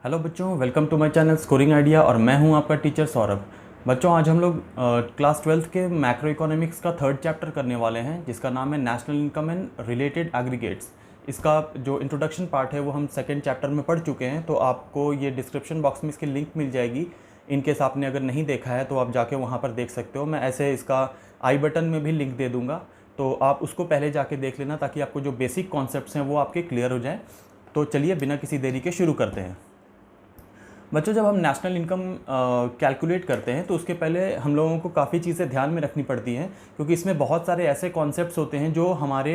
Hello बच्चों, welcome to my channel scoring idea और मैं हूं आपका टीचर सौरभ। बच्चों, आज हम लोग क्लास 12th के मैक्रो इकोनॉमिक्स का थर्ड चैप्टर करने वाले हैं, जिसका नाम है national income and related aggregates. इसका जो इंट्रोडक्शन पार्ट है वो हम सेकेंड चैप्टर में पढ़ चुके हैं, तो आपको ये डिस्क्रिप्शन बॉक्स में इसकी लिंक मिल जाएगी। इनकेस आपने अगर नहीं देखा है तो आप जाके वहाँ पर देख सकते हो। मैं ऐसे इसका आई बटन में भी लिंक दे दूँगा, तो आप उसको पहले जाके देख लेना, ताकि आपको जो बेसिक कॉन्सेप्ट्स हैं वो आपके क्लियर हो जाएँ। तो चलिए बिना किसी देरी के शुरू करते हैं। बच्चों, जब हम नेशनल इनकम कैलकुलेट करते हैं तो उसके पहले हम लोगों को काफ़ी चीज़ें ध्यान में रखनी पड़ती हैं, क्योंकि इसमें बहुत सारे ऐसे कॉन्सेप्ट्स होते हैं जो हमारे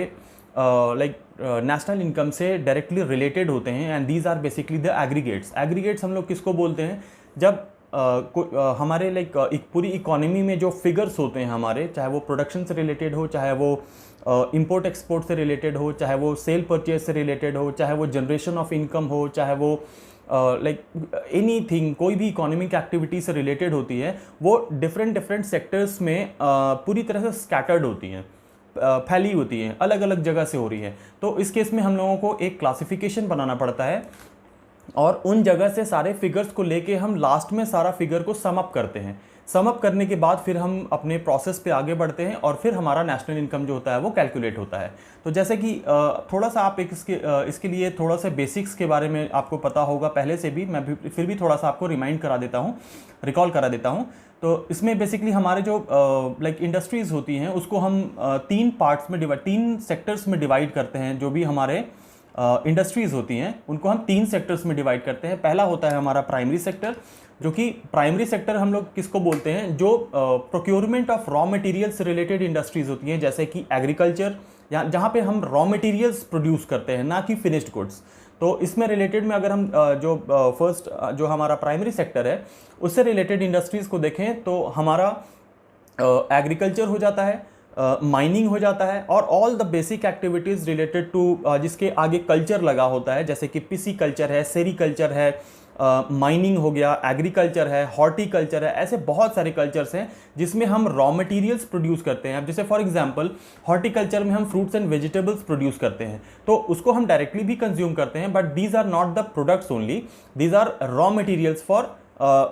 नेशनल इनकम से डायरेक्टली रिलेटेड होते हैं। And these are basically the aggregates. Aggregates हम लोग किसको बोलते हैं? जब हमारे एक पूरी इकोनॉमी में जो फिगर्स होते हैं हमारे, चाहे वो प्रोडक्शन से रिलेटेड हो, चाहे वो इंपोर्ट एक्सपोर्ट से रिलेटेड हो, चाहे वो सेल परचेज से रिलेटेड हो, चाहे वो जनरेशन ऑफ इनकम हो, चाहे वो एनीथिंग, कोई भी इकोनॉमिक एक्टिविटी से रिलेटेड होती है, वो डिफरेंट सेक्टर्स में पूरी तरह से स्कैटर्ड होती हैं, फैली होती हैं, अलग अलग जगह से हो रही हैं। तो इस केस में हम लोगों को एक क्लासिफिकेशन बनाना पड़ता है, और उन जगह से सारे फिगर्स को लेके हम लास्ट में सारा फिगर को सम अप करते हैं। सम अप करने के बाद फिर हम अपने प्रोसेस पे आगे बढ़ते हैं, और फिर हमारा नेशनल इनकम जो होता है वो कैलकुलेट होता है। तो जैसे कि थोड़ा सा आप इसके लिए थोड़ा सा बेसिक्स के बारे में आपको पता होगा पहले से भी, मैं भी फिर भी थोड़ा सा आपको रिमाइंड करा देता हूँ, रिकॉल करा देता हूँ। तो इसमें बेसिकली हमारे जो इंडस्ट्रीज़ होती हैं उसको हम तीन सेक्टर्स में डिवाइड करते हैं। जो भी हमारे इंडस्ट्रीज़ होती हैं उनको हम तीन सेक्टर्स में डिवाइड करते हैं। पहला होता है हमारा प्राइमरी सेक्टर, जो कि प्राइमरी सेक्टर हम लोग किसको बोलते हैं? जो प्रोक्योरमेंट ऑफ रॉ मटेरियल से रिलेटेड इंडस्ट्रीज़ होती हैं, जैसे कि एग्रीकल्चर, या जहाँ पे हम रॉ मटेरियल्स प्रोड्यूस करते हैं, ना कि फिनिश्ड गुड्स। तो इसमें रिलेटेड में अगर हम जो हमारा प्राइमरी सेक्टर है उससे रिलेटेड इंडस्ट्रीज़ को देखें तो हमारा एग्रीकल्चर हो जाता है, माइनिंग हो जाता है, और all the basic activities related to जिसके आगे कल्चर लगा होता है, जैसे कि पिसी कल्चर है, सेरीकल्चर है, माइनिंग हो गया, एग्रीकल्चर है, हॉर्टिकल्चर है। ऐसे बहुत सारे कल्चर्स हैं जिसमें हम रॉ मटेरियल्स प्रोड्यूस करते हैं। अब जैसे फॉर एग्जांपल हॉर्टिकल्चर में हम फ्रूट्स एंड वेजिटेबल्स प्रोड्यूस करते हैं, तो उसको हम डायरेक्टली भी कंज्यूम करते हैं, but these are not the products only, these are raw materials for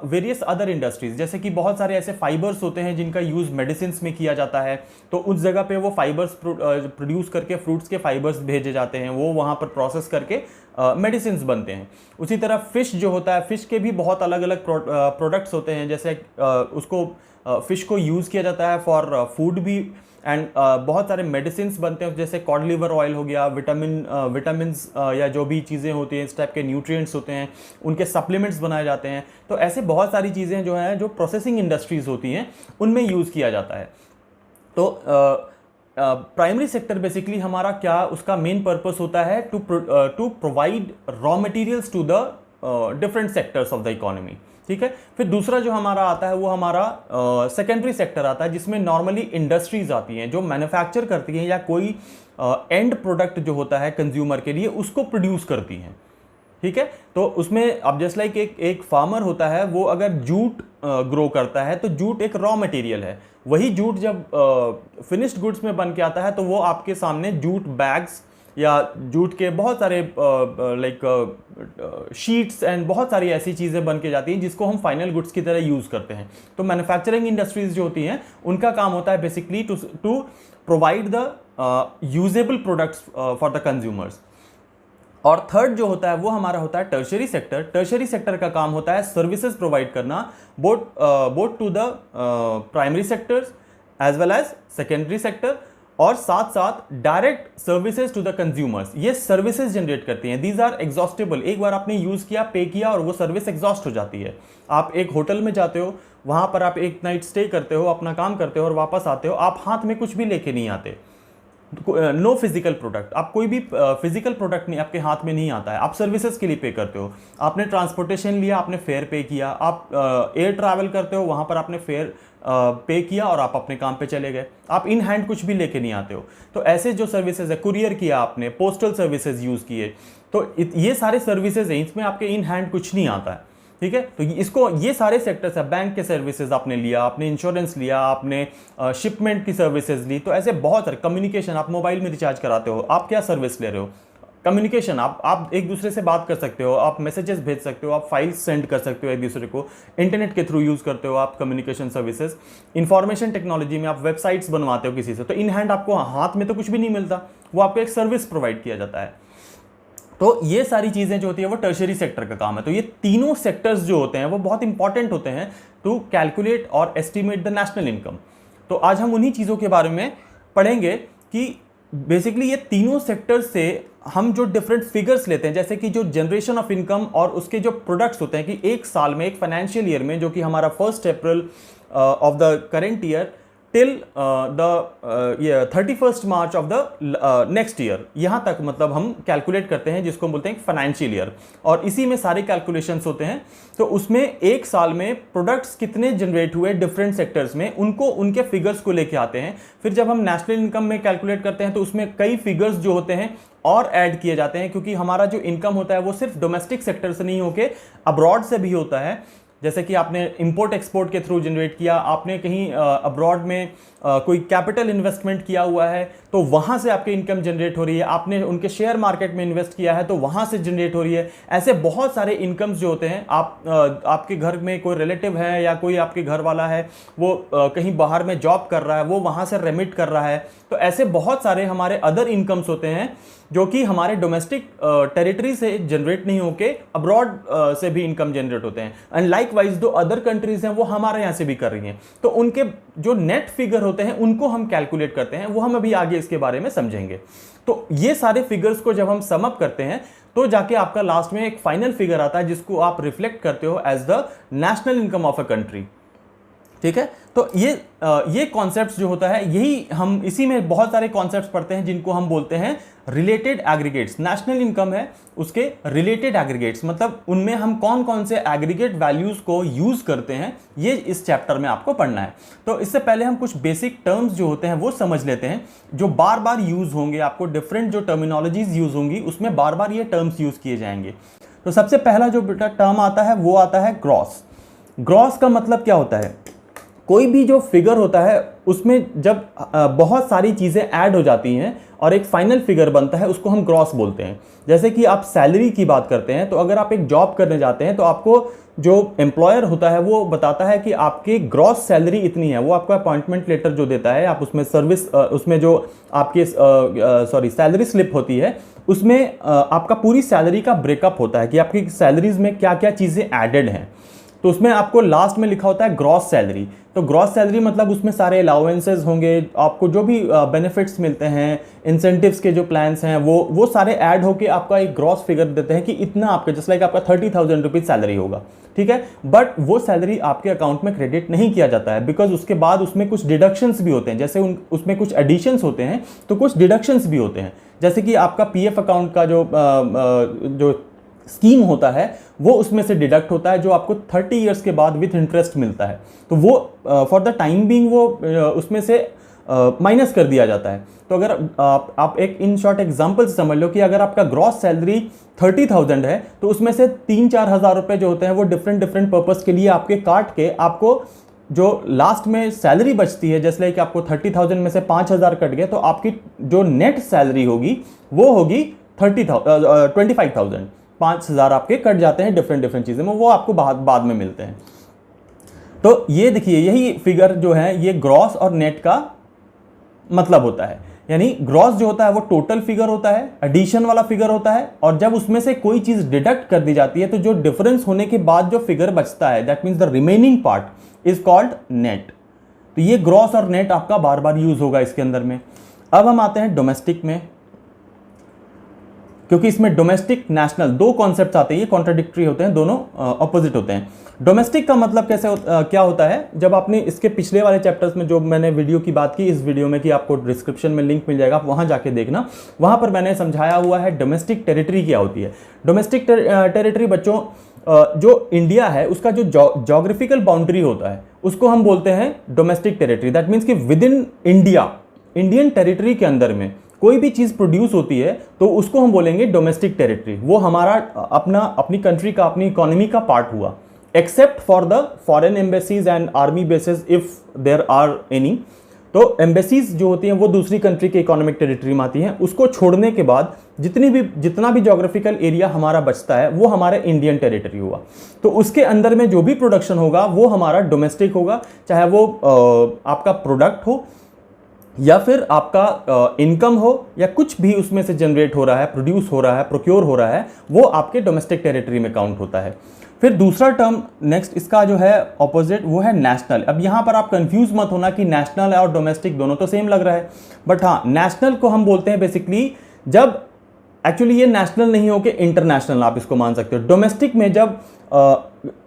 various other industries. जैसे कि बहुत सारे ऐसे फाइबर्स होते हैं जिनका यूज़ मेडिसिन में किया जाता है, तो उस जगह पे वो फाइबर्स प्रोड्यूस करके फ्रूट्स के फाइबर्स भेजे जाते हैं, वो वहाँ पर प्रोसेस करके मेडिसिन बनते हैं। उसी तरह फ़िश जो होता है, फ़िश के भी बहुत अलग अलग प्रोडक्ट्स होते हैं, जैसे उसको फ़िश को यूज़ किया जाता है फॉर फूड भी, एंड बहुत सारे मेडिसिन बनते हैं, जैसे कॉड लिवर ऑयल हो गया, विटामिन्स या जो भी चीज़ें होती हैं, इस टाइप के न्यूट्रिएंट्स होते हैं, उनके सप्लीमेंट्स बनाए जाते हैं। तो ऐसे बहुत सारी चीज़ें जो हैं, जो प्रोसेसिंग इंडस्ट्रीज़ होती हैं, उनमें यूज़ किया जाता है। तो प्राइमरी सेक्टर बेसिकली हमारा क्या, उसका मेन पर्पस होता है to provide raw materials to the different sectors of the economy. ठीक है। फिर दूसरा जो हमारा आता है वो हमारा सेकेंडरी सेक्टर आता है, जिसमें नॉर्मली इंडस्ट्रीज आती हैं जो मैन्युफैक्चर करती हैं, या कोई एंड प्रोडक्ट जो होता है कंज्यूमर के लिए उसको प्रोड्यूस करती हैं। ठीक है। तो उसमें अब जस्ट लाइक एक फार्मर होता है, वो अगर जूट ग्रो करता है तो जूट एक रॉ मटेरियल है। वही जूट जब फिनिश्ड गुड्स में बन के आता है तो वो आपके सामने जूट बैग्स या जूट के बहुत सारे शीट्स एंड बहुत सारी ऐसी चीज़ें बन के जाती हैं जिसको हम फाइनल गुड्स की तरह यूज़ करते हैं। तो मैन्युफैक्चरिंग इंडस्ट्रीज जो होती हैं उनका काम होता है basically to provide the usable products for the consumers. और थर्ड जो होता है वो हमारा होता है टर्शरी सेक्टर। टर्शरी सेक्टर का काम होता है सर्विसेज प्रोवाइड करना, both to the primary sectors as well as secondary sector, और साथ साथ direct services to the consumers. ये सर्विसेज जनरेट करती हैं। These are exhaustable. एक बार आपने यूज़ किया, पे किया, और वो सर्विस एग्जॉस्ट हो जाती है। आप एक होटल में जाते हो, वहाँ पर आप एक नाइट स्टे करते हो, अपना काम करते हो और वापस आते हो, आप हाथ में कुछ भी लेके नहीं आते। नो फिजिकल प्रोडक्ट, आप कोई भी फिजिकल प्रोडक्ट नहीं, आपके हाथ में नहीं आता है। आप सर्विसेज के लिए पे करते हो। आपने ट्रांसपोर्टेशन लिया, आपने फेयर पे किया। आप एयर ट्रैवल करते हो, वहाँ पर आपने फेयर पे किया और आप अपने काम पे चले गए। आप इन हैंड कुछ भी लेके नहीं आते हो। तो ऐसे जो सर्विसेज है, कुरियर किया आपने, पोस्टल सर्विसेज यूज़ किए, तो ये सारे सर्विसेज हैं, इसमें आपके इन हैंड कुछ नहीं आता है। ठीक है। तो इसको, ये सारे सेक्टर्स है। बैंक के सर्विसेज आपने लिया, आपने इंश्योरेंस लिया, आपने शिपमेंट की सर्विसेज ली, तो ऐसे बहुत सारे, कम्युनिकेशन, आप मोबाइल में रिचार्ज कराते हो, आप क्या सर्विस ले रहे हो? कम्युनिकेशन, आप एक दूसरे से बात कर सकते हो, आप मैसेजेस भेज सकते हो, आप फाइल्स सेंड कर सकते हो एक दूसरे को, इंटरनेट के थ्रू यूज़ करते हो आप कम्युनिकेशन सर्विसेज। इंफॉर्मेशन टेक्नोलॉजी में आप वेबसाइट्स बनवाते हो किसी से, तो इन हैंड आपको हाथ में तो कुछ भी नहीं मिलता, वो आपको एक सर्विस प्रोवाइड किया जाता है। तो ये सारी चीज़ें जो होती है वो टर्शरी सेक्टर का काम है। तो ये तीनों सेक्टर्स जो होते हैं वो बहुत इंपॉर्टेंट होते हैं टू कैलकुलेट और एस्टिमेट द नेशनल इनकम। तो आज हम उन्हीं चीज़ों के बारे में पढ़ेंगे कि बेसिकली ये तीनों सेक्टर्स से हम जो डिफरेंट फिगर्स लेते हैं, जैसे कि जो जनरेशन ऑफ इनकम और उसके जो प्रोडक्ट्स होते हैं कि एक साल में, एक फाइनेंशियल ईयर में, जो कि हमारा 1 अप्रैल of the current year till the 31 March of the next year, यहाँ तक मतलब हम कैलकुलेट करते हैं, जिसको हम बोलते हैं फाइनेंशियल ईयर। और इसी में सारे कैलकुलेशंस होते हैं। तो उसमें एक साल में प्रोडक्ट्स कितने जनरेट हुए डिफरेंट सेक्टर्स में, उनको उनके फिगर्स को लेके आते हैं। फिर जब हम नेशनल इनकम में कैलकुलेट करते हैं तो उसमें कई फिगर्स जो होते हैं और ऐड किए जाते हैं, क्योंकि हमारा जो इनकम होता है वो सिर्फ डोमेस्टिक सेक्टर से नहीं होके अब्रॉड से भी होता है। जैसे कि आपने इंपोर्ट एक्सपोर्ट के थ्रू जनरेट किया, आपने कहीं अब्रॉड में कोई कैपिटल इन्वेस्टमेंट किया हुआ है तो वहाँ से आपकी इनकम जनरेट हो रही है, आपने उनके शेयर मार्केट में इन्वेस्ट किया है तो वहाँ से जनरेट हो रही है। ऐसे बहुत सारे इनकम्स जो होते हैं, आपके घर में कोई रिलेटिव है या कोई आपके घर वाला है वो कहीं बाहर में जॉब कर रहा है, वो वहाँ से रेमिट कर रहा है। तो ऐसे बहुत सारे हमारे अदर इनकम्स होते हैं जो कि हमारे डोमेस्टिक टेरिटरी से जनरेट नहीं होके अब्रॉड से भी इनकम जनरेट होते हैं। एंड लाइकवाइज जो अदर कंट्रीज हैं वो हमारे यहाँ से भी कर रही हैं। तो उनके जो नेट फिगर होते हैं उनको हम कैलकुलेट करते हैं, वो हम अभी आगे इसके बारे में समझेंगे। तो ये सारे फिगर्स को जब हम सम अप करते हैं तो जाके आपका लास्ट में एक फाइनल फिगर आता है जिसको आप रिफ्लेक्ट करते हो as the national income of a country. ठीक है, तो ये कॉन्सेप्ट्स जो होता है, यही हम इसी में बहुत सारे कॉन्सेप्ट्स पढ़ते हैं जिनको हम बोलते हैं रिलेटेड एग्रीगेट्स। नेशनल इनकम है, उसके रिलेटेड एग्रीगेट्स, मतलब उनमें हम कौन कौन से एग्रीगेट वैल्यूज को यूज करते हैं, ये इस चैप्टर में आपको पढ़ना है। तो इससे पहले हम कुछ बेसिक टर्म्स जो होते हैं वो समझ लेते हैं, जो बार बार यूज होंगे। आपको डिफरेंट जो टर्मिनोलॉजीज यूज होंगी उसमें बार बार ये टर्म्स यूज किए जाएंगे। तो सबसे पहला जो टर्म आता है वो आता है ग्रॉस। ग्रॉस का मतलब क्या होता है? कोई भी जो फिगर होता है उसमें जब बहुत सारी चीज़ें ऐड हो जाती हैं और एक फाइनल फिगर बनता है, उसको हम ग्रॉस बोलते हैं। जैसे कि आप सैलरी की बात करते हैं, तो अगर आप एक जॉब करने जाते हैं तो आपको जो एम्प्लॉयर होता है वो बताता है कि आपकी ग्रॉस सैलरी इतनी है। वो आपको अपॉइंटमेंट लेटर जो देता है, आप उसमें उसमें जो आपके सैलरी स्लिप होती है उसमें आपका पूरी सैलरी का ब्रेकअप होता है कि आपकी सैलरीज में क्या क्या चीज़ें एडेड हैं। तो उसमें आपको लास्ट में लिखा होता है ग्रॉस सैलरी। तो ग्रॉस सैलरी मतलब उसमें सारे अलाउंसेस होंगे, आपको जो भी बेनिफिट्स मिलते हैं, इंसेंटिव्स के जो प्लान्स हैं, वो सारे ऐड होके आपका एक ग्रॉस फिगर देते हैं कि इतना आपका, जस्ट लाइक आपका 30,000 रुपीज़ सैलरी होगा। ठीक है, बट वो सैलरी आपके अकाउंट में क्रेडिट नहीं किया जाता है, बिकॉज उसके बाद उसमें कुछ डिडक्शंस भी होते हैं। जैसे उसमें कुछ एडिशंस होते हैं तो कुछ डिडक्शंस भी होते हैं। जैसे कि आपका पीएफ अकाउंट का जो स्कीम होता है वो उसमें से डिडक्ट होता है, जो आपको 30 इयर्स के बाद विथ इंटरेस्ट मिलता है। तो वो फॉर द टाइम बीइंग वो उसमें से माइनस कर दिया जाता है। तो अगर आप एक इन शॉर्ट एग्जांपल से समझ लो कि अगर आपका ग्रॉस सैलरी 30,000 है तो उसमें से 3-4 हज़ार रुपये जो होते हैं वो डिफरेंट पर्पस के लिए आपके काट के आपको जो लास्ट में सैलरी बचती है, जैसे कि आपको 30,000 में से 5,000 कट गए तो आपकी जो नेट सैलरी होगी वो होगी 25,000। 5,000 आपके कट जाते हैं डिफरेंट चीज़ें में, वो आपको बाद में मिलते हैं। तो ये देखिए, यही फिगर जो है ये ग्रॉस और नेट का मतलब होता है। यानी ग्रॉस जो होता है वो टोटल फिगर होता है, एडिशन वाला फिगर होता है, और जब उसमें से कोई चीज़ डिडक्ट कर दी जाती है तो जो डिफरेंस होने के बाद जो फिगर बचता है, that means the remaining part is called net. तो ये ग्रॉस और नेट आपका बार बार यूज होगा इसके अंदर में। अब हम आते हैं डोमेस्टिक में, क्योंकि इसमें डोमेस्टिक नेशनल दो कॉन्सेप्ट्स आते हैं, ये कॉन्ट्राडिक्टरी होते हैं, दोनों ऑपोजिट होते हैं। डोमेस्टिक का मतलब क्या होता है? जब आपने इसके पिछले वाले चैप्टर्स में जो मैंने वीडियो की बात की, इस वीडियो में, कि आपको डिस्क्रिप्शन में लिंक मिल जाएगा, आप वहां जाके देखना, वहां पर मैंने समझाया हुआ है डोमेस्टिक टेरिटरी क्या होती है। डोमेस्टिक टेरिटरी बच्चों, जो इंडिया है उसका जो जोग्राफिकल बाउंड्री होता है उसको हम बोलते हैं डोमेस्टिक टेरिटरी। दैट मीन्स कि with in India, Indian territory के अंदर में कोई भी चीज़ प्रोड्यूस होती है तो उसको हम बोलेंगे डोमेस्टिक टेरिटरी। वो हमारा अपनी कंट्री का, अपनी इकोनॉमी का पार्ट हुआ, except for the foreign embassies and army bases if there are any. तो एम्बेसीज जो होती हैं वो दूसरी कंट्री के इकोनॉमिक टेरिटरी में आती हैं। उसको छोड़ने के बाद जितना भी जोग्राफिकल एरिया हमारा बचता है वो हमारा इंडियन टेरिटरी हुआ। तो उसके अंदर में जो भी प्रोडक्शन होगा वो हमारा डोमेस्टिक होगा, चाहे वो आपका प्रोडक्ट हो या फिर आपका इनकम हो या कुछ भी उसमें से जनरेट हो रहा है, प्रोड्यूस हो रहा है, प्रोक्योर हो रहा है, वो आपके डोमेस्टिक टेरिटरी में काउंट होता है। फिर दूसरा टर्म नेक्स्ट इसका जो है ऑपोजिट, वो है नेशनल। अब यहाँ पर आप कंफ्यूज मत होना कि नेशनल और डोमेस्टिक दोनों तो सेम लग रहा है, बट हाँ, नेशनल को हम बोलते हैं बेसिकली जब एक्चुअली ये नेशनल नहीं हो के इंटरनेशनल आप इसको मान सकते हो। डोमेस्टिक में जब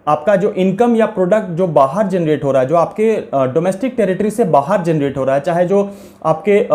आपका जो इनकम या प्रोडक्ट जो बाहर जनरेट हो रहा है, जो आपके डोमेस्टिक टेरिटरी से बाहर जनरेट हो रहा है, चाहे जो आपके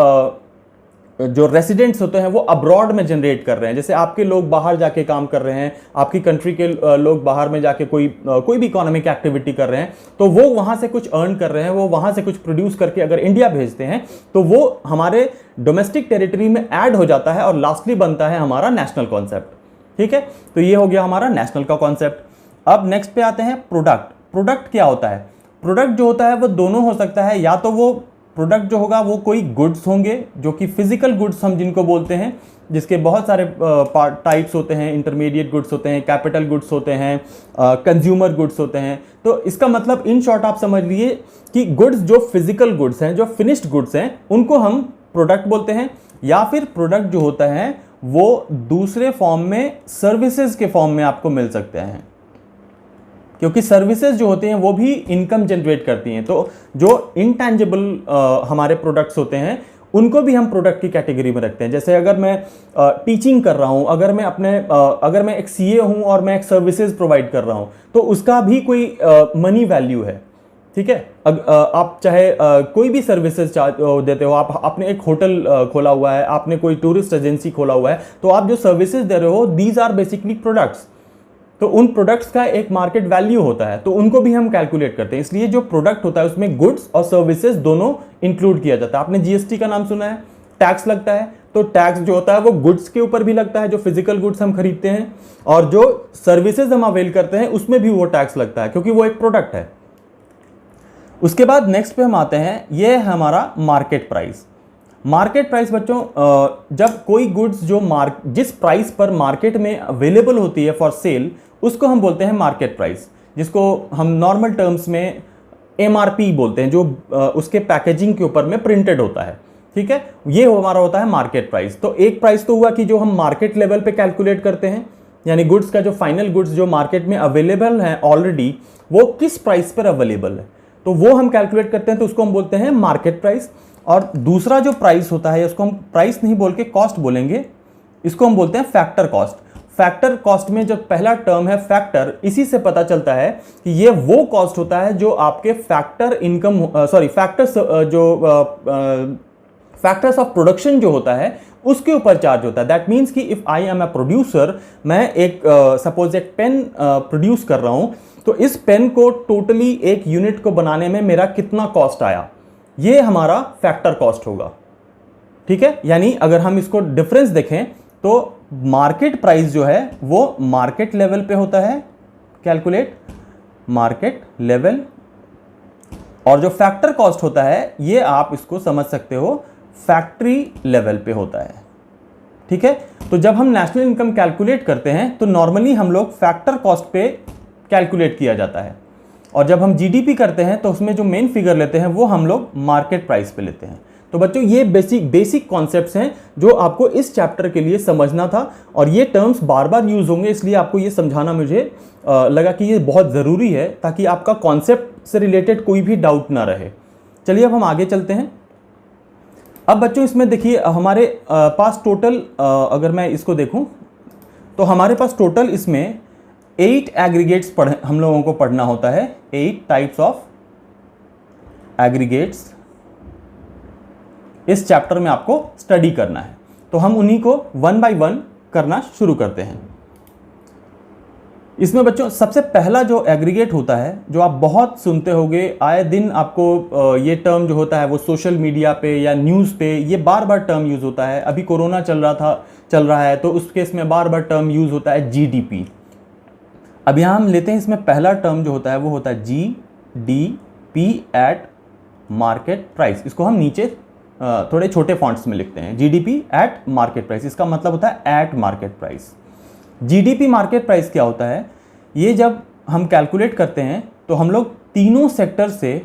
जो रेसिडेंट्स होते हैं वो अब्रॉड में जनरेट कर रहे हैं, जैसे आपके लोग बाहर जाके काम कर रहे हैं, आपकी कंट्री के लोग बाहर में जाके कोई भी इकोनॉमिक एक्टिविटी कर रहे हैं, तो वो वहाँ से कुछ अर्न कर रहे हैं, वो वहाँ से कुछ प्रोड्यूस करके अगर इंडिया भेजते हैं तो वो हमारे डोमेस्टिक टेरिटरी में ऐड हो जाता है और लास्टली बनता है हमारा नेशनल कॉन्सेप्ट। ठीक है, तो ये हो गया हमारा नेशनल का कॉन्सेप्ट। अब नेक्स्ट पे आते हैं प्रोडक्ट। प्रोडक्ट क्या होता है? प्रोडक्ट जो होता है वो दोनों हो सकता है, या तो वो प्रोडक्ट जो होगा वो कोई गुड्स होंगे जो कि फिजिकल गुड्स हम जिनको बोलते हैं, जिसके बहुत सारे टाइप्स होते हैं, इंटरमीडिएट गुड्स होते हैं, कैपिटल गुड्स होते हैं, कंज्यूमर गुड्स होते हैं। तो इसका मतलब इन शॉर्ट आप समझ लिए कि गुड्स जो फिजिकल गुड्स हैं, जो फिनिश्ड गुड्स हैं, उनको हम प्रोडक्ट बोलते हैं। या फिर प्रोडक्ट जो होता है वो दूसरे फॉर्म में सर्विसेज के फॉर्म में आपको मिल सकते हैं, क्योंकि सर्विसेज जो होते हैं वो भी इनकम जनरेट करती हैं। तो जो इंटैंजिबल हमारे प्रोडक्ट्स होते हैं उनको भी हम प्रोडक्ट की कैटेगरी में रखते हैं। जैसे अगर मैं टीचिंग कर रहा हूँ, अगर मैं एक सीए हूँ और मैं एक सर्विसेज प्रोवाइड कर रहा हूँ, तो उसका भी कोई मनी वैल्यू है। ठीक है, आप चाहे कोई भी सर्विसेज देते हो, आप आपने एक होटल खोला हुआ है, आपने कोई टूरिस्ट एजेंसी खोला हुआ है, तो आप जो सर्विसेज दे रहे हो दीज आर बेसिकली प्रोडक्ट्स। तो उन प्रोडक्ट्स का एक मार्केट वैल्यू होता है, तो उनको भी हम कैलकुलेट करते हैं। इसलिए जो प्रोडक्ट होता है उसमें गुड्स और सर्विसेज दोनों इंक्लूड किया जाता है। आपने जीएसटी का नाम सुना है, टैक्स लगता है, तो टैक्स जो होता है वो गुड्स के ऊपर भी लगता है, जो फिजिकल गुड्स हम खरीदते हैं, और जो सर्विसेज हम अवेल करते हैं उसमें भी वो टैक्स लगता है, क्योंकि वो एक प्रोडक्ट है। उसके बाद नेक्स्ट पे हम आते हैं, ये है हमारा मार्केट प्राइस। मार्केट प्राइस बच्चों, जब कोई गुड्स जो जिस प्राइस पर मार्केट में अवेलेबल होती है फॉर सेल, उसको हम बोलते हैं मार्केट प्राइस, जिसको हम नॉर्मल टर्म्स में एमआरपी बोलते हैं, जो उसके पैकेजिंग के ऊपर में प्रिंटेड होता है। ठीक है, ये हमारा होता है मार्केट प्राइस। तो एक प्राइस तो हुआ कि जो हम मार्केट लेवल पे कैलकुलेट करते हैं, यानी गुड्स का जो फाइनल गुड्स जो मार्केट में अवेलेबल है ऑलरेडी, वो किस प्राइस पर अवेलेबल है, तो वो हम कैलकुलेट करते हैं, तो उसको हम बोलते हैं मार्केट प्राइस। और दूसरा जो प्राइस होता है, उसको हम प्राइस नहीं बोल के कॉस्ट बोलेंगे, इसको हम बोलते हैं फैक्टर कॉस्ट। फैक्टर कॉस्ट में जो पहला टर्म है फैक्टर, इसी से पता चलता है कि ये वो कॉस्ट होता है जो आपके फैक्टर्स ऑफ प्रोडक्शन जो होता है उसके ऊपर चार्ज होता है। दैट मीन्स कि if I am a producer, मैं एक सपोज एक पेन प्रोड्यूस कर रहा हूं, तो इस पेन को टोटली एक यूनिट को बनाने में मेरा कितना कॉस्ट आया, ये हमारा फैक्टर कॉस्ट होगा। ठीक है, यानी अगर हम इसको डिफरेंस देखें तो मार्केट प्राइस जो है वो मार्केट लेवल पे होता है, कैलकुलेट मार्केट लेवल, और जो फैक्टर कॉस्ट होता है ये आप इसको समझ सकते हो फैक्ट्री लेवल पे होता है। ठीक है, तो जब हम नेशनल इनकम कैलकुलेट करते हैं तो नॉर्मली हम लोग फैक्टर कॉस्ट पे कैलकुलेट किया जाता है, और जब हम जीडीपी करते हैं तो उसमें जो मेन फिगर लेते हैं वो हम लोग मार्केट प्राइस पे लेते हैं। तो बच्चों ये बेसिक कॉन्सेप्ट्स हैं जो आपको इस चैप्टर के लिए समझना था, और ये टर्म्स बार बार यूज होंगे, इसलिए आपको ये समझाना मुझे लगा कि ये बहुत ज़रूरी है, ताकि आपका कॉन्सेप्ट से रिलेटेड कोई भी डाउट ना रहे। चलिए अब हम आगे चलते हैं। अब बच्चों इसमें देखिए हमारे पास टोटल, अगर मैं इसको देखूं तो हमारे पास टोटल इसमें 8 एग्रीगेट्स हम लोगों को पढ़ना होता है। 8 टाइप्स ऑफ एग्रीगेट्स इस चैप्टर में आपको स्टडी करना है, तो हम उन्हीं को वन बाय वन करना शुरू करते हैं। इसमें बच्चों सबसे पहला जो एग्रीगेट होता है, जो आप बहुत सुनते होंगे, आए दिन आपको ये टर्म जो होता है वो सोशल मीडिया पे या न्यूज़ पे ये बार बार टर्म यूज़ होता है। अभी कोरोना चल रहा है तो उस केस में बार बार टर्म यूज़ होता है जीडीपी। अब यहाँ हम लेते हैं, इसमें पहला टर्म जो होता है वो होता है जीडीपी एट मार्केट प्राइस। इसको हम नीचे थोड़े छोटे फॉन्ट्स में लिखते हैं, जीडीपी एट मार्केट प्राइस, इसका मतलब होता है eight market price. GDP market price क्या होता है, ये जब हम कैलकुलेट करते हैं तो हम लोग तीनों सेक्टर से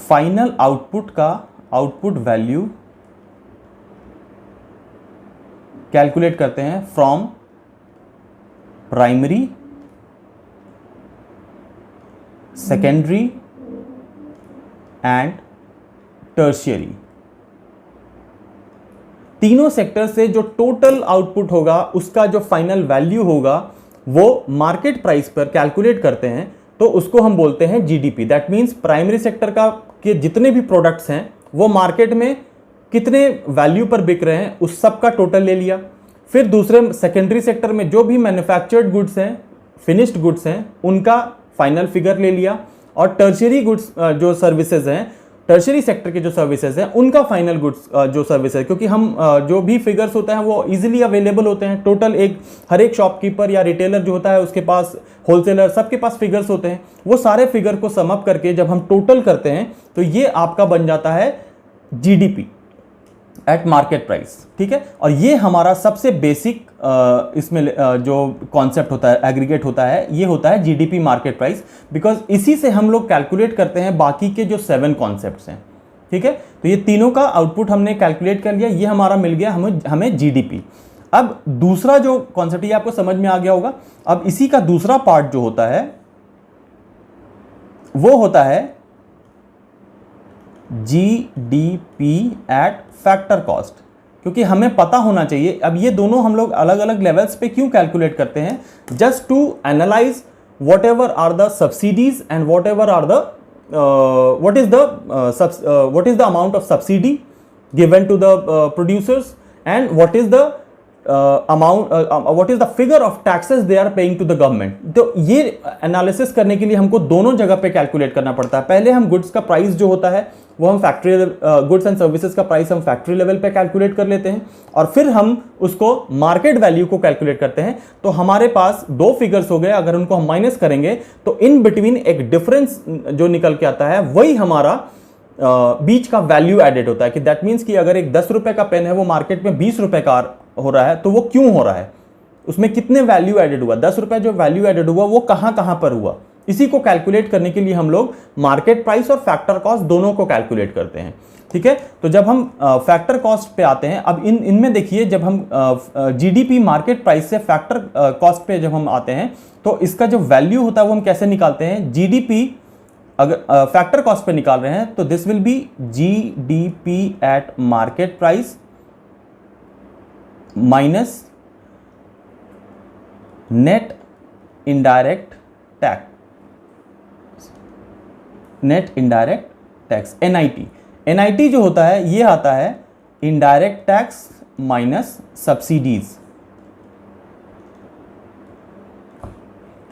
फाइनल आउटपुट का आउटपुट वैल्यू कैलकुलेट करते हैं from primary, secondary and tertiary. तीनों सेक्टर से जो टोटल आउटपुट होगा उसका जो फाइनल वैल्यू होगा वो मार्केट प्राइस पर कैलकुलेट करते हैं, तो उसको हम बोलते हैं GDP. That means primary sector का के जितने भी प्रोडक्ट्स हैं वो मार्केट में कितने वैल्यू पर बिक रहे हैं उस सब का टोटल ले लिया। फिर दूसरे सेकेंडरी सेक्टर में जो भी मैन्युफैक्चर्ड गुड्स हैं, फिनिश्ड गुड्स हैं, उनका फाइनल फिगर ले लिया। और टर्शियरी गुड्स जो सर्विसेज हैं, टर्शियरी सेक्टर के जो सर्विसेज हैं उनका फाइनल गुड्स जो सर्विसेज, क्योंकि हम जो भी फिगर्स होते हैं वो इजीली अवेलेबल होते हैं। टोटल हर एक शॉपकीपर या रिटेलर जो होता है उसके पास, होलसेलर, सबके पास फिगर्स होते हैं। वो सारे फिगर को सम अप करके जब हम टोटल करते हैं तो ये आपका बन जाता है जीडीपी एट मार्केट प्राइस। ठीक है, और ये हमारा सबसे बेसिक इसमें जो कॉन्सेप्ट होता है, एग्रीगेट होता है, ये होता है जीडीपी मार्केट प्राइस, बिकॉज इसी से हम लोग कैलकुलेट करते हैं बाकी के जो 7 कॉन्सेप्ट्स हैं। ठीक है, तो ये तीनों का आउटपुट हमने कैलकुलेट कर लिया, ये हमारा मिल गया हमें जीडीपी। अब दूसरा जो कॉन्सेप्ट ये आपको समझ में आ गया होगा। अब इसी का दूसरा पार्ट जो होता है वो होता है जीडीपी एट फैक्टर कॉस्ट, क्योंकि हमें पता होना चाहिए। अब ये दोनों हम लोग अलग अलग लेवल्स पे क्यों कैलकुलेट करते हैं, just to analyse whatever are the subsidies and whatever are the what is the amount of subsidy given to the producers and what is the what is the figure of taxes they are paying to the government। तो ये analysis करने के लिए हमको दोनों जगह पे calculate करना पड़ता है। पहले हम गुड्स का प्राइस जो होता है वो हम फैक्ट्री गुड्स एंड सर्विसेज का प्राइस हम फैक्ट्री लेवल पे कैलकुलेट कर लेते हैं और फिर हम उसको मार्केट वैल्यू को कैलकुलेट करते हैं। तो हमारे पास 2 फिगर्स हो गए, अगर उनको हम माइनस करेंगे तो इन बिटवीन एक डिफरेंस जो निकल के आता है वही हमारा बीच का वैल्यू एडेड होता है। कि दैट मीन्स कि अगर एक 10 रुपए का पेन है वो मार्केट में 20 रुपए का हो रहा है, तो वो क्यों हो रहा है, उसमें कितने वैल्यू एडेड हुआ, 10 रुपए जो वैल्यू एडेड हुआ वो कहां पर हुआ। इसी को कैलकुलेट करने के लिए हम लोग मार्केट प्राइस और फैक्टर कॉस्ट दोनों को कैलकुलेट करते हैं। ठीक है, तो जब हम फैक्टर कॉस्ट पे आते हैं, अब इनमें देखिए, जब हम जीडीपी मार्केट प्राइस से फैक्टर कॉस्ट पे जब हम आते हैं तो इसका जो वैल्यू होता है वो हम कैसे निकालते हैं। जीडीपी अगर फैक्टर कॉस्ट पे निकाल रहे हैं तो this will be GDP at market price minus net indirect tax, net indirect tax, NIT जो होता है ये आता है इनडायरेक्ट टैक्स माइनस सब्सिडीज।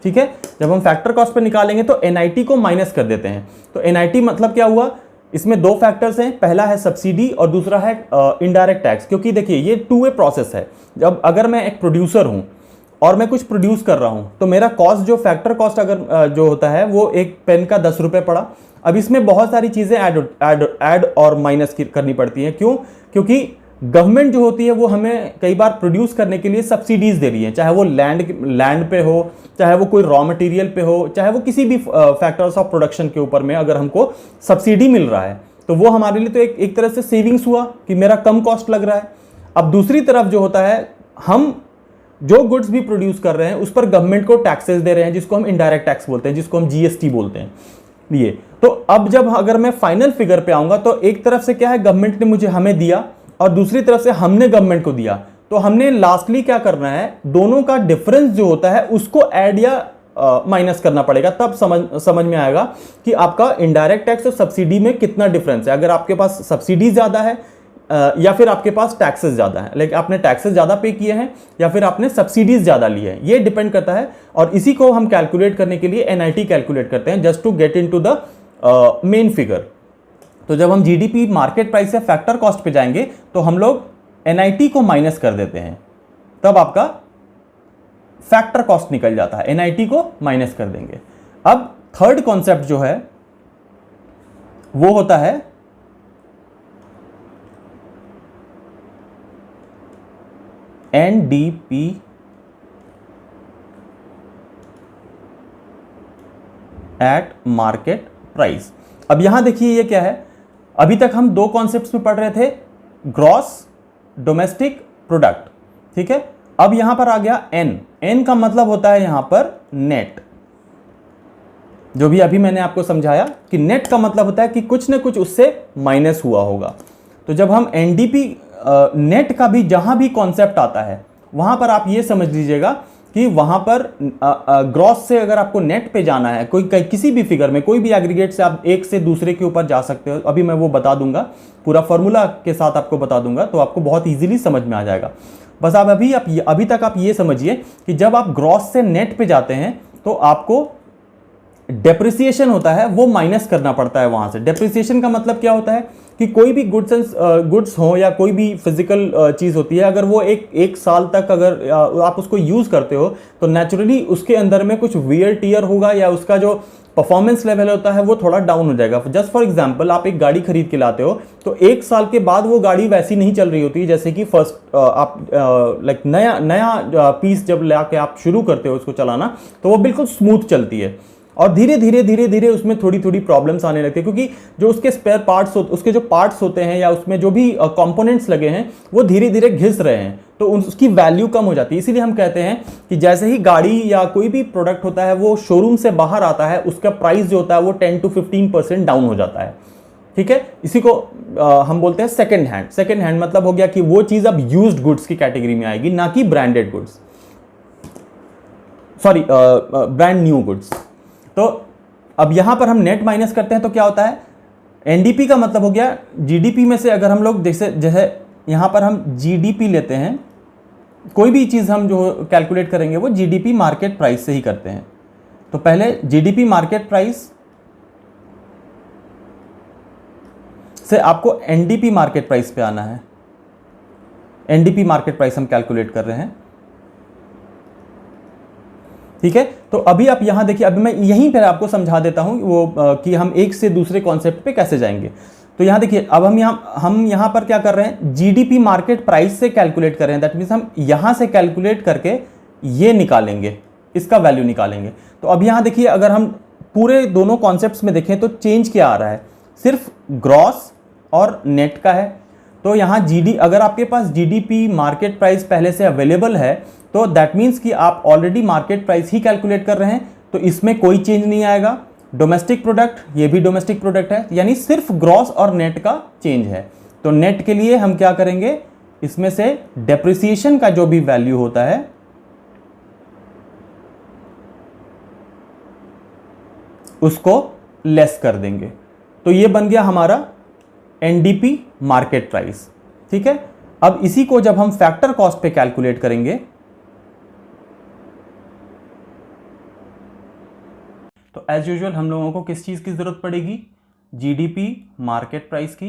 ठीक है, जब हम फैक्टर कॉस्ट पे निकालेंगे तो एनआईटी को माइनस कर देते हैं। तो एनआईटी मतलब क्या हुआ, इसमें 2 फैक्टर्स हैं, पहला है सब्सिडी और दूसरा है इनडायरेक्ट टैक्स। क्योंकि देखिए ये 2 वे प्रोसेस है। जब अगर मैं एक प्रोड्यूसर हूं और मैं कुछ प्रोड्यूस कर रहा हूं तो मेरा कॉस्ट जो फैक्टर कॉस्ट अगर जो होता है वो एक पेन का 10 रुपए पड़ा। अब इसमें बहुत सारी चीजें ऐड और माइनस करनी पड़ती हैं। क्यों, क्योंकि गवर्नमेंट जो होती है वो हमें कई बार प्रोड्यूस करने के लिए सब्सिडीज दे रही है, चाहे वो लैंड पे हो, चाहे वो कोई रॉ मटेरियल पे हो, चाहे वो किसी भी फैक्टर्स ऑफ प्रोडक्शन के ऊपर में अगर हमको सब्सिडी मिल रहा है तो वो हमारे लिए तो एक तरह से सेविंग्स हुआ कि मेरा कम कॉस्ट लग रहा है। अब दूसरी तरफ जो होता है, हम जो गुड्स भी प्रोड्यूस कर रहे हैं उस पर गवर्नमेंट को टैक्सेस दे रहे हैं, जिसको हम इनडायरेक्ट टैक्स बोलते हैं, जिसको हम जीएसटी बोलते हैं। ये तो अब जब अगर मैं फाइनल फिगर पे आऊंगा तो एक तरफ से क्या है, गवर्नमेंट ने हमें दिया और दूसरी तरफ से हमने गवर्नमेंट को दिया। तो हमने लास्टली क्या करना है, दोनों का डिफरेंस जो होता है उसको ऐड या माइनस करना पड़ेगा, तब समझ में आएगा कि आपका इनडायरेक्ट टैक्स और सब्सिडी में कितना डिफरेंस है। अगर आपके पास सब्सिडी ज्यादा है या फिर आपके पास टैक्सेस ज्यादा है, लाइक आपने टैक्सेस ज्यादा पे किए हैं या फिर आपने सब्सिडीज ज्यादा ली है, ये डिपेंड करता है। और इसी को हम कैलकुलेट करने के लिए एनआईटी कैलकुलेट करते हैं, just to get into the main figure. तो जब हम जीडीपी मार्केट प्राइस से फैक्टर कॉस्ट पे जाएंगे तो हम लोग एनआईटी को माइनस कर देते हैं, तब आपका फैक्टर कॉस्ट निकल जाता है, एनआईटी को माइनस कर देंगे। अब थर्ड कॉन्सेप्ट जो है वो होता है NDP एट मार्केट प्राइस। अब यहां देखिए ये क्या है, अभी तक हम दो कॉन्सेप्ट्स में पढ़ रहे थे, ग्रॉस, डोमेस्टिक प्रोडक्ट, ठीक है। अब यहां पर आ गया एन का मतलब होता है यहां पर नेट, जो भी अभी मैंने आपको समझाया कि नेट का मतलब होता है कि कुछ ना कुछ उससे माइनस हुआ होगा। तो जब हम एनडीपी नेट का भी जहां भी कॉन्सेप्ट आता है वहां पर आप ये समझ लीजिएगा कि वहां पर ग्रॉस से अगर आपको नेट पे जाना है, किसी भी फिगर में कोई भी एग्रीगेट से आप एक से दूसरे के ऊपर जा सकते हो। अभी मैं वो बता दूंगा, पूरा फॉर्मूला के साथ आपको बता दूंगा, तो आपको बहुत इजीली समझ में आ जाएगा। बस आप अभी तक आप ये समझिए कि जब आप ग्रॉस से नेट पे जाते हैं तो आपको डेप्रिसिएशन होता है वो माइनस करना पड़ता है वहां से। डेप्रिसिएशन का मतलब क्या होता है कि कोई भी गुड्स हो या कोई भी फिजिकल चीज होती है, अगर वो एक साल तक अगर आप उसको यूज करते हो तो नेचुरली उसके अंदर में कुछ वियर टियर होगा या उसका जो परफॉर्मेंस लेवल होता है वो थोड़ा डाउन हो जाएगा। जस्ट फॉर एग्जांपल, आप एक गाड़ी खरीद के लाते हो तो एक साल के बाद वो गाड़ी वैसी नहीं चल रही होती है जैसे कि फर्स्ट आप लाइक नया पीस जब लाके आप शुरू करते हो उसको चलाना तो वो बिल्कुल स्मूथ चलती है, और धीरे धीरे उसमें थोड़ी थोड़ी प्रॉब्लम्स आने लगती है, क्योंकि जो उसके स्पेयर पार्ट्स उसके जो पार्ट्स होते हैं या उसमें जो भी कंपोनेंट्स लगे हैं वो धीरे धीरे घिस रहे हैं, तो उसकी वैल्यू कम हो जाती है। इसीलिए हम कहते हैं कि जैसे ही गाड़ी या कोई भी प्रोडक्ट होता है वो शोरूम से बाहर आता है, उसका प्राइस जो होता है वो 10 to 15% डाउन हो जाता है, ठीक है। इसी को हम बोलते हैं सेकेंड हैंड। सेकेंड हैंड मतलब हो गया कि वो चीज अब यूज्ड गुड्स की कैटेगरी में आएगी, ना कि branded goods, sorry brand new goods. तो अब यहां पर हम नेट माइनस करते हैं तो क्या होता है, एनडीपी का मतलब हो गया जीडीपी में से। अगर हम लोग जैसे यहां पर हम जीडीपी लेते हैं, कोई भी चीज हम जो कैलकुलेट करेंगे वो जीडीपी मार्केट प्राइस से ही करते हैं। तो पहले जीडीपी मार्केट प्राइस से आपको एनडीपी मार्केट प्राइस पे आना है। एनडीपी मार्केट प्राइस हम कैलकुलेट कर रहे हैं, ठीक है। तो अभी आप यहां देखिए, अभी मैं यहीं पर आपको समझा देता हूं वो कि हम एक से दूसरे कॉन्सेप्ट पे कैसे जाएंगे। तो यहां देखिए, अब हम यहां पर क्या कर रहे हैं, जीडीपी मार्केट प्राइस से कैलकुलेट कर रहे हैं। दैट मींस हम यहां से कैलकुलेट करके ये निकालेंगे, इसका वैल्यू निकालेंगे। तो अब यहां देखिए, अगर हम पूरे दोनों कॉन्सेप्ट्स में देखें तो चेंज क्या आ रहा है, सिर्फ ग्रॉस और नेट का है। तो यहां अगर आपके पास जीडीपी मार्केट प्राइस पहले से अवेलेबल है तो दैट मीन्स कि आप ऑलरेडी मार्केट प्राइस ही कैलकुलेट कर रहे हैं, तो इसमें कोई चेंज नहीं आएगा। डोमेस्टिक प्रोडक्ट, ये भी डोमेस्टिक प्रोडक्ट है, यानी सिर्फ ग्रॉस और नेट का चेंज है। तो नेट के लिए हम क्या करेंगे, इसमें से डेप्रिसिएशन का जो भी वैल्यू होता है उसको लेस कर देंगे। तो ये बन गया हमारा एनडीपी मार्केट प्राइस, ठीक है। अब इसी को जब हम फैक्टर कॉस्ट पे कैलकुलेट करेंगे तो एज यूजुअल हम लोगों को किस चीज की जरूरत पड़ेगी, जीडीपी मार्केट प्राइस की।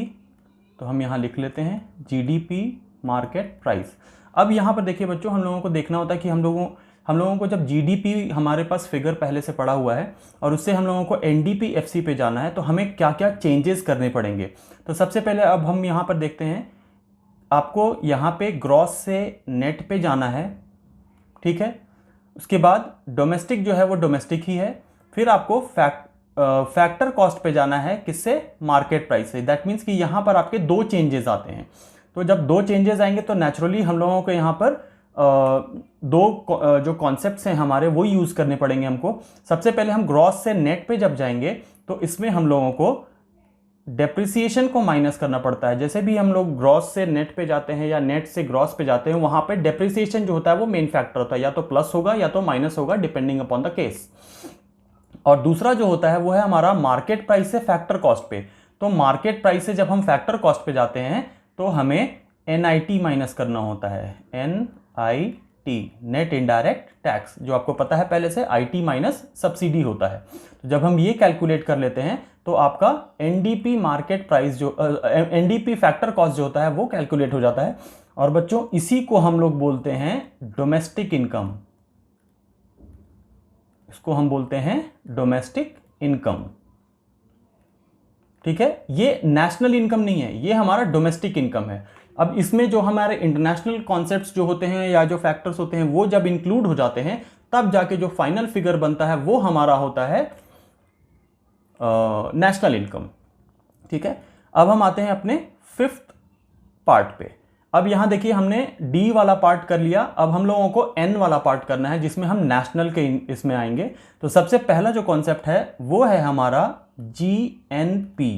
तो हम यहां लिख लेते हैं जीडीपी मार्केट प्राइस। अब यहां पर देखिए बच्चों, हम लोगों को देखना होता है कि हम लोगों को जब जीडीपी हमारे पास फिगर पहले से पड़ा हुआ है और उससे हम लोगों को एनडीपी एफसी पे जाना है, तो हमें क्या क्या चेंजेस करने पड़ेंगे। तो सबसे पहले अब हम यहाँ पर देखते हैं, आपको यहाँ पे ग्रॉस से नेट पे जाना है, ठीक है। उसके बाद डोमेस्टिक जो है वो डोमेस्टिक ही है, फिर आपको फैक्टर कॉस्ट पे जाना है, किससे, मार्केट प्राइस से। दैट मीन्स कि यहाँ पर आपके दो चेंजेस आते हैं। तो जब दो चेंजेस आएंगे तो नेचुरली हम लोगों को यहाँ पर दो जो कॉन्सेप्ट्स हैं हमारे वो यूज़ करने पड़ेंगे हमको। सबसे पहले हम ग्रॉस से नेट पे जब जाएंगे तो इसमें हम लोगों को डेप्रिसिएशन को माइनस करना पड़ता है। जैसे भी हम लोग ग्रॉस से नेट पे जाते हैं या नेट से ग्रॉस पे जाते हैं, वहाँ पे डेप्रिसिएशन जो होता है वो मेन फैक्टर होता है, या तो प्लस होगा या तो माइनस होगा, डिपेंडिंग अपॉन द केस। और दूसरा जो होता है वो है हमारा मार्केट प्राइस से फैक्टर कॉस्ट पे। तो मार्केट प्राइस से जब हम फैक्टर कॉस्ट पे जाते हैं तो हमें एनआईटी माइनस करना होता है, एनआईटी, नेट इनडायरेक्ट टैक्स, जो आपको पता है पहले से, आईटी माइनस सब्सिडी होता है। तो जब हम ये कैलकुलेट कर लेते हैं तो आपका एनडीपी मार्केट प्राइस जो एनडीपी फैक्टर कॉस्ट जो होता है वो कैलकुलेट हो जाता है। और बच्चों इसी को हम लोग बोलते हैं डोमेस्टिक इनकम, इसको हम बोलते हैं डोमेस्टिक इनकम। ठीक है, ये नेशनल इनकम नहीं है, ये हमारा डोमेस्टिक इनकम है। अब इसमें जो हमारे इंटरनेशनल कॉन्सेप्ट्स जो होते हैं या जो फैक्टर्स होते हैं वो जब इंक्लूड हो जाते हैं तब जाके जो फाइनल फिगर बनता है वो हमारा होता है नेशनल इनकम। ठीक है, अब हम आते हैं अपने फिफ्थ पार्ट पे। अब यहां देखिए हमने डी वाला पार्ट कर लिया, अब हम लोगों को एन वाला पार्ट करना है जिसमें हम नेशनल के इसमें आएंगे। तो सबसे पहला जो कॉन्सेप्ट है वो है हमारा GNP,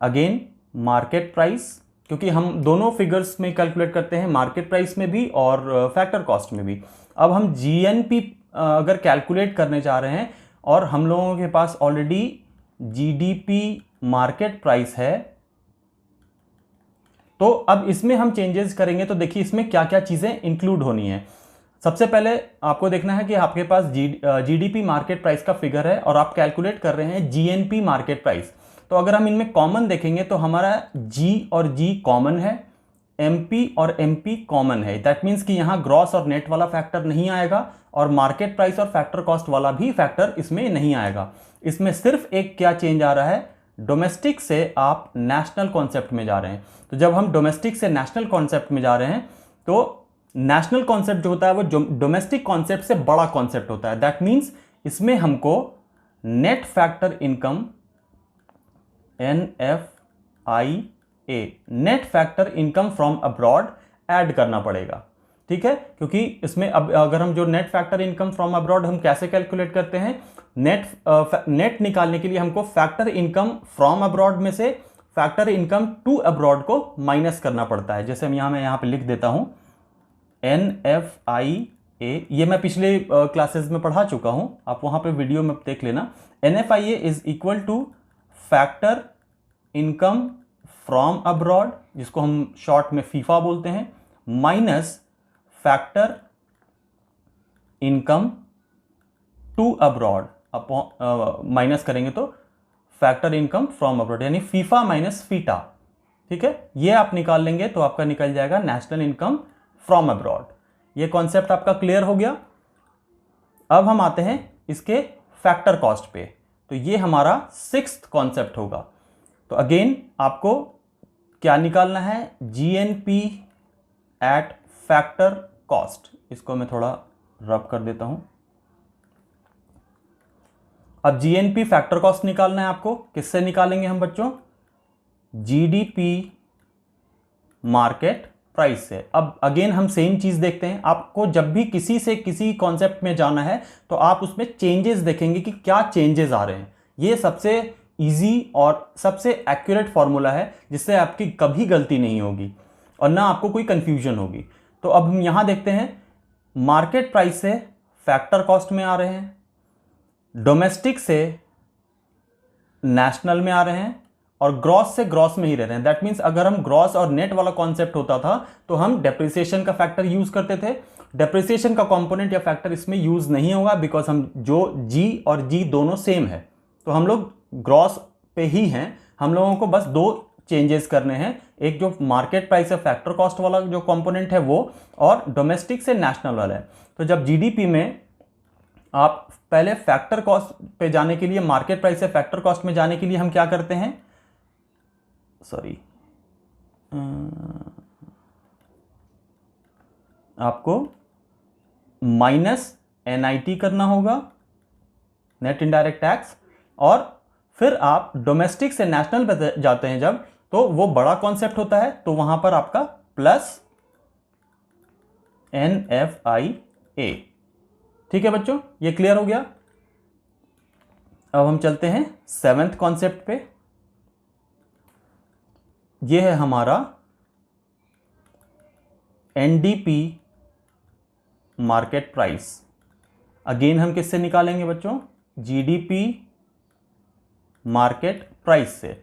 अगेन मार्केट प्राइस, क्योंकि हम दोनों फिगर्स में कैलकुलेट करते हैं, मार्केट प्राइस में भी और फैक्टर कॉस्ट में भी। अब हम GNP अगर कैलकुलेट करने जा रहे हैं और हम लोगों के पास ऑलरेडी GDP मार्केट प्राइस है, तो अब इसमें हम चेंजेस करेंगे। तो देखिए इसमें क्या क्या चीज़ें इंक्लूड होनी है। सबसे पहले आपको देखना है कि आपके पास GDP मार्केट प्राइस का फिगर है और आप कैलकुलेट कर रहे हैं GNP मार्केट प्राइस। तो अगर हम इनमें कॉमन देखेंगे तो हमारा G और G कॉमन है, MP और MP कॉमन है। दैट मीन्स कि यहाँ ग्रॉस और नेट वाला फैक्टर नहीं आएगा और मार्केट प्राइस और फैक्टर कॉस्ट वाला भी फैक्टर इसमें नहीं आएगा। इसमें सिर्फ एक क्या चेंज आ रहा है, डोमेस्टिक से आप नेशनल कॉन्सेप्ट में जा रहे हैं। तो जब हम डोमेस्टिक से नेशनल कॉन्सेप्ट में जा रहे हैं तो नेशनल कॉन्सेप्ट जो होता है वो डोमेस्टिक कॉन्सेप्ट से बड़ा कॉन्सेप्ट होता है। दैट मीन्स इसमें हमको net factor income NFIA, net factor income from abroad add करना पड़ेगा। ठीक है, क्योंकि इसमें अब अगर हम जो net factor income from abroad हम कैसे कैलकुलेट करते हैं, नेट निकालने के लिए हमको फैक्टर इनकम फ्रॉम अब्रॉड में से फैक्टर इनकम टू अब्रॉड को माइनस करना पड़ता है। जैसे मैं यहाँ पे लिख देता हूँ NFIA, ये मैं पिछले क्लासेस में पढ़ा चुका हूँ, आप वहाँ पे वीडियो में देख लेना। NFIA is equal to factor income from abroad, जिसको हम शॉर्ट में फीफा बोलते हैं, minus factor income to abroad, minus करेंगे तो फैक्टर इनकम फ्रॉम अब्रॉड, यानी फीफा माइनस फीटा। ठीक है, ये आप निकाल लेंगे तो आपका निकल जाएगा नेशनल इनकम फ्रॉम अब्रॉड। ये कॉन्सेप्ट आपका क्लियर हो गया। अब हम आते हैं इसके फैक्टर कॉस्ट पे। तो ये हमारा सिक्स्थ कॉन्सेप्ट होगा। तो अगेन आपको क्या निकालना है, GNP एट फैक्टर कॉस्ट। इसको मैं थोड़ा रब कर देता हूं। अब GNP फैक्टर कॉस्ट निकालना है आपको। किससे निकालेंगे हम बच्चों, GDP मार्केट प्राइस से। अब अगेन हम सेम चीज देखते हैं, आपको जब भी किसी से किसी कॉन्सेप्ट में जाना है तो आप उसमें चेंजेस देखेंगे कि क्या चेंजेस आ रहे हैं। ये सबसे इजी और सबसे एक्यूरेट फॉर्मूला है जिससे आपकी कभी गलती नहीं होगी और ना आपको कोई कंफ्यूजन होगी। तो अब हम यहां देखते हैं, मार्केट प्राइस से फैक्टर कॉस्ट में आ रहे हैं, डोमेस्टिक से नेशनल में आ रहे हैं और ग्रॉस से ग्रॉस में ही रह रहे हैं। दैट मीन्स अगर हम ग्रॉस और नेट वाला कॉन्सेप्ट होता था तो हम डेप्रिसिएशन का फैक्टर यूज करते थे। डेप्रिसिएशन का कंपोनेंट या फैक्टर इसमें यूज नहीं होगा बिकॉज हम जो G और G दोनों सेम है, तो हम लोग ग्रॉस पे ही हैं। हम लोगों को बस दो चेंजेस करने हैं, एक जो मार्केट प्राइस है फैक्टर कॉस्ट वाला जो कंपोनेंट है वो, और डोमेस्टिक से नेशनल वाला है। तो जब GDP में आप पहले फैक्टर कॉस्ट पे जाने के लिए, मार्केट प्राइस से फैक्टर कॉस्ट में जाने के लिए हम क्या करते हैं, आपको माइनस NIT करना होगा, नेट इनडायरेक्ट टैक्स, और फिर आप डोमेस्टिक से नेशनल पे जाते हैं जब, तो वो बड़ा कॉन्सेप्ट होता है, तो वहां पर आपका प्लस NFIA। ठीक है बच्चों, ये क्लियर हो गया। अब हम चलते हैं सेवेंथ कॉन्सेप्ट पे। ये है हमारा NDP मार्केट प्राइस। अगेन हम किससे निकालेंगे बच्चों, GDP मार्केट प्राइस से।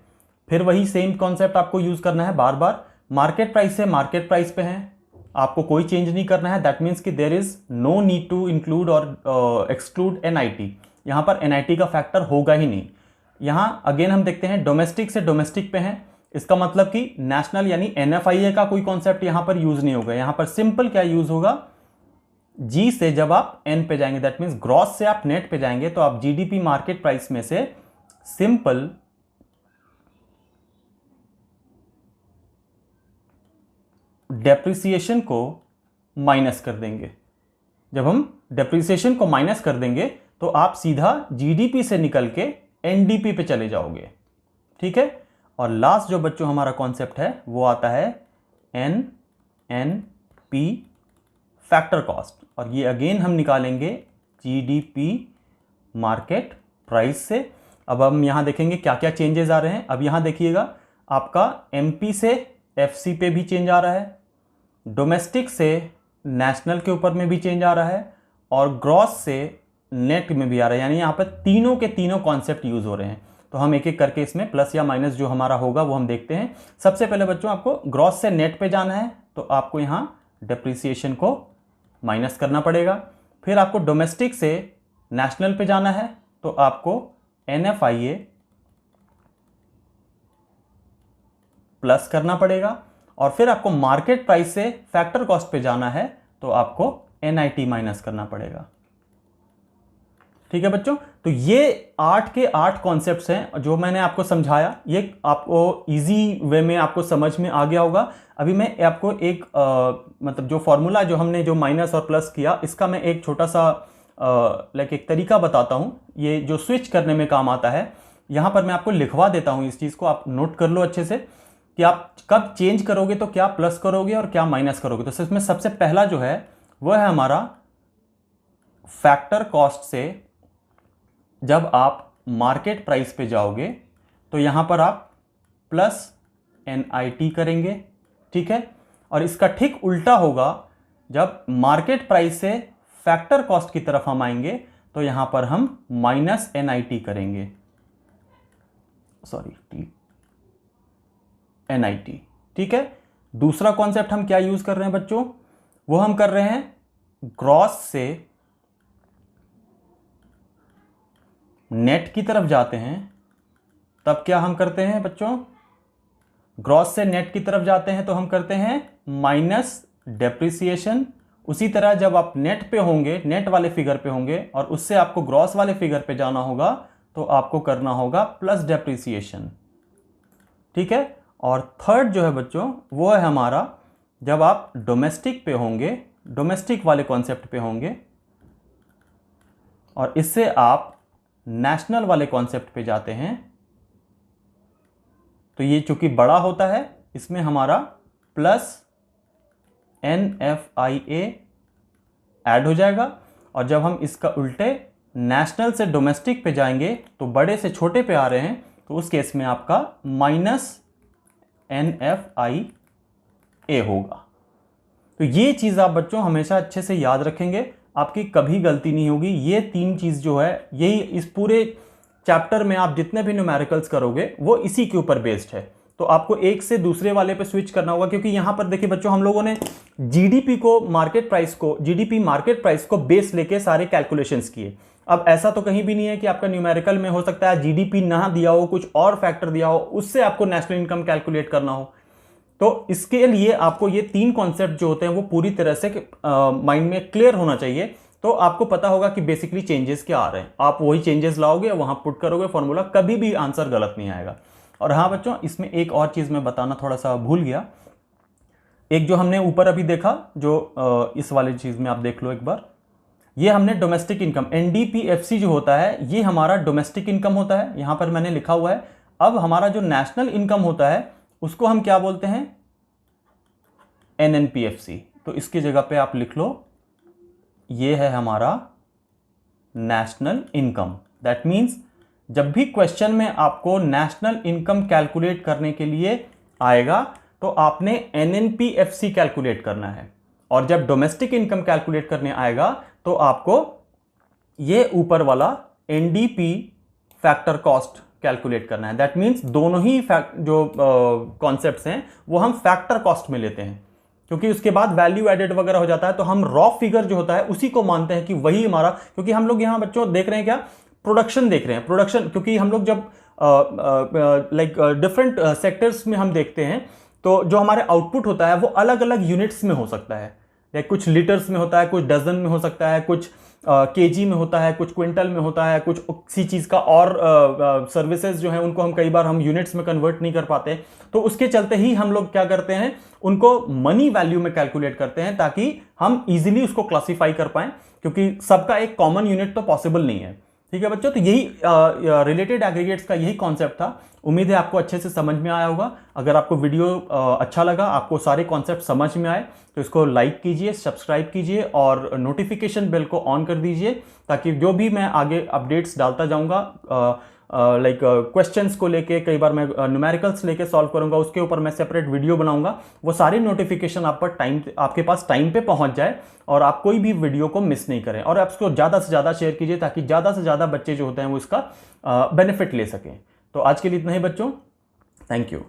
फिर वही सेम कॉन्सेप्ट आपको यूज करना है बार बार। मार्केट प्राइस से मार्केट प्राइस पे है, आपको कोई चेंज नहीं करना है। दैट मीन्स कि there is no need to include और एक्सक्लूड NIT। यहां पर NIT का फैक्टर होगा ही नहीं। यहां अगेन हम देखते हैं डोमेस्टिक से डोमेस्टिक पे हैं, इसका मतलब कि नेशनल यानी NFIA का कोई कॉन्सेप्ट यहां पर यूज नहीं होगा। यहां पर सिंपल क्या यूज होगा, G से जब आप N पे जाएंगे, दैट मीन्स ग्रॉस से आप नेट पे जाएंगे, तो आप GDP मार्केट प्राइस में से सिंपल डेप्रिसिएशन को माइनस कर देंगे। जब हम डेप्रिसिएशन को माइनस कर देंगे तो आप सीधा जीडीपी से निकल के एनडीपी पे चले जाओगे, ठीक है। और लास्ट जो बच्चों हमारा कॉन्सेप्ट है वो आता है एनएनपी फैक्टर कॉस्ट, और ये अगेन हम निकालेंगे जीडीपी मार्केट प्राइस से। अब हम यहां देखेंगे क्या क्या चेंजेस आ रहे हैं। अब यहां देखिएगा आपका एमपी से एफसी पे भी चेंज आ रहा है, डोमेस्टिक से नेशनल के ऊपर में भी चेंज आ रहा है, और ग्रॉस से नेट में भी आ रहा है। यानी यहाँ पर तीनों के तीनों कॉन्सेप्ट यूज हो रहे हैं। तो हम एक एक करके इसमें प्लस या माइनस जो हमारा होगा वो हम देखते हैं। सबसे पहले बच्चों आपको ग्रॉस से नेट पे जाना है, तो आपको यहाँ डेप्रिसिएशन को माइनस करना पड़ेगा। फिर आपको डोमेस्टिक से नेशनल पे जाना है, तो आपको NFIA प्लस करना पड़ेगा। और फिर आपको मार्केट प्राइस से फैक्टर कॉस्ट पे जाना है, तो आपको NIT माइनस करना पड़ेगा, ठीक है बच्चों। तो ये 8 के 8 कॉन्सेप्ट्स हैं जो मैंने आपको समझाया। ये आपको इजी वे में आपको समझ में आ गया होगा। अभी मैं आपको एक मतलब जो फॉर्मूला जो हमने जो माइनस और प्लस किया, इसका मैं एक छोटा सा एक तरीका बताता हूँ, ये जो स्विच करने में काम आता है। यहाँ पर मैं आपको लिखवा देता हूँ इस चीज़ को, आप नोट कर लो अच्छे से कि आप कब चेंज करोगे तो क्या प्लस करोगे और क्या माइनस करोगे। तो इसमें सबसे पहला जो है वह है हमारा फैक्टर कॉस्ट से जब आप मार्केट प्राइस पे जाओगे तो यहाँ पर आप प्लस NIT करेंगे, ठीक है। और इसका ठीक उल्टा होगा, जब मार्केट प्राइस से फैक्टर कॉस्ट की तरफ हम आएंगे तो यहाँ पर हम माइनस NIT करेंगे, NIT, ठीक है। दूसरा कॉन्सेप्ट हम क्या यूज कर रहे हैं बच्चों, वो हम कर रहे हैं ग्रॉस से नेट की तरफ जाते हैं। तब क्या हम करते हैं बच्चों, ग्रॉस से नेट की तरफ जाते हैं तो हम करते हैं माइनस डेप्रिसिएशन। उसी तरह जब आप नेट पे होंगे, नेट वाले फिगर पे होंगे और उससे आपको ग्रॉस वाले फिगर पे जाना होगा, तो आपको करना होगा प्लस डेप्रिसिएशन, ठीक है। और थर्ड जो है बच्चों वो है हमारा, जब आप डोमेस्टिक पे होंगे, डोमेस्टिक वाले कॉन्सेप्ट पे होंगे और इससे आप नेशनल वाले कॉन्सेप्ट पे जाते हैं, तो ये चूंकि बड़ा होता है इसमें हमारा प्लस NFIA ऐड हो जाएगा। और जब हम इसका उल्टे नेशनल से डोमेस्टिक पे जाएंगे तो बड़े से छोटे पे आ रहे हैं, तो उस केस में आपका माइनस NFIA होगा। तो ये चीज़ आप बच्चों हमेशा अच्छे से याद रखेंगे, आपकी कभी गलती नहीं होगी। ये 3 चीज़ जो है, यही इस पूरे चैप्टर में आप जितने भी न्यूमेरिकल्स करोगे वो इसी के ऊपर बेस्ड है। तो आपको एक से दूसरे वाले पे स्विच करना होगा, क्योंकि यहां पर देखिए बच्चों हम लोगों ने जीडीपी को मार्केट प्राइस को, जीडीपी मार्केट प्राइस को बेस लेके सारे कैलकुलेशंस किए। अब ऐसा तो कहीं भी नहीं है कि आपका न्यूमेरिकल में हो सकता है जीडीपी ना दिया हो, कुछ और फैक्टर दिया हो, उससे आपको नेशनल इनकम कैलकुलेट करना हो। तो इसके लिए आपको ये 3 कॉन्सेप्ट जो होते हैं वो पूरी तरह से माइंड में क्लियर होना चाहिए। तो आपको पता होगा कि बेसिकली चेंजेस क्या आ रहे हैं, आप वही चेंजेस लाओगे, वहां पुट करोगे फॉर्मूला, कभी भी आंसर गलत नहीं आएगा। और हाँ बच्चों, इसमें एक और चीज मैं बताना थोड़ा सा भूल गया। एक जो हमने ऊपर अभी देखा, जो इस वाली चीज में आप देख लो एक बार, ये हमने डोमेस्टिक इनकम NDPFC जो होता है ये हमारा डोमेस्टिक इनकम होता है, यहां पर मैंने लिखा हुआ है। अब हमारा जो नेशनल इनकम होता है उसको हम क्या बोलते हैं, NNPFC। तो इसकी जगह पे आप लिख लो, ये है हमारा नेशनल इनकम। दैट मीन्स जब भी क्वेश्चन में आपको नेशनल इनकम कैलकुलेट करने के लिए आएगा तो आपने NNPFC कैलकुलेट करना है, और जब डोमेस्टिक इनकम कैलकुलेट करने आएगा तो आपको ये ऊपर वाला NDP फैक्टर कॉस्ट कैलकुलेट करना है। दैट मीन्स दोनों ही जो कॉन्सेप्ट्स हैं वो हम फैक्टर कॉस्ट में लेते हैं, क्योंकि उसके बाद वैल्यू एडेड वगैरह हो जाता है, तो हम रॉ फिगर जो होता है उसी को मानते हैं कि वही हमारा, क्योंकि हम लोग यहां बच्चों देख रहे हैं क्या, प्रोडक्शन देख रहे हैं, प्रोडक्शन। क्योंकि हम लोग जब डिफरेंट सेक्टर्स में हम देखते हैं तो जो हमारे आउटपुट होता है वो अलग अलग यूनिट्स में हो सकता है। या कुछ लीटर्स में होता है, कुछ डजन में हो सकता है, कुछ केजी में होता है, कुछ क्विंटल में होता है, कुछ उसी चीज़ का और सर्विसेज जो है उनको हम कई बार हम यूनिट्स में कन्वर्ट नहीं कर पाते। तो उसके चलते ही हम लोग क्या करते हैं, उनको मनी वैल्यू में कैलकुलेट करते हैं ताकि हम इजीली उसको क्लासिफाई कर पाएं, क्योंकि सबका एक कॉमन यूनिट तो पॉसिबल नहीं है। ठीक है बच्चों, तो यही रिलेटेड एग्रीगेट्स का यही कॉन्सेप्ट था। उम्मीद है आपको अच्छे से समझ में आया होगा। अगर आपको वीडियो अच्छा लगा, आपको सारे कॉन्सेप्ट समझ में आए, तो इसको लाइक कीजिए, सब्सक्राइब कीजिए और नोटिफिकेशन बेल को ऑन कर दीजिए, ताकि जो भी मैं आगे अपडेट्स डालता जाऊंगा लाइक क्वेश्चंस को लेके, कई बार मैं न्यूमेरिकल्स लेके सॉल्व करूंगा, उसके ऊपर मैं सेपरेट वीडियो बनाऊंगा, वो सारी नोटिफिकेशन आपके पास टाइम पे पहुंच जाए और आप कोई भी वीडियो को मिस नहीं करें। और आप इसको ज़्यादा से ज़्यादा शेयर कीजिए ताकि ज़्यादा से ज़्यादा बच्चे जो होते हैं वो इसका बेनिफिट ले सकें। तो आज के लिए इतना ही बच्चों, थैंक यू।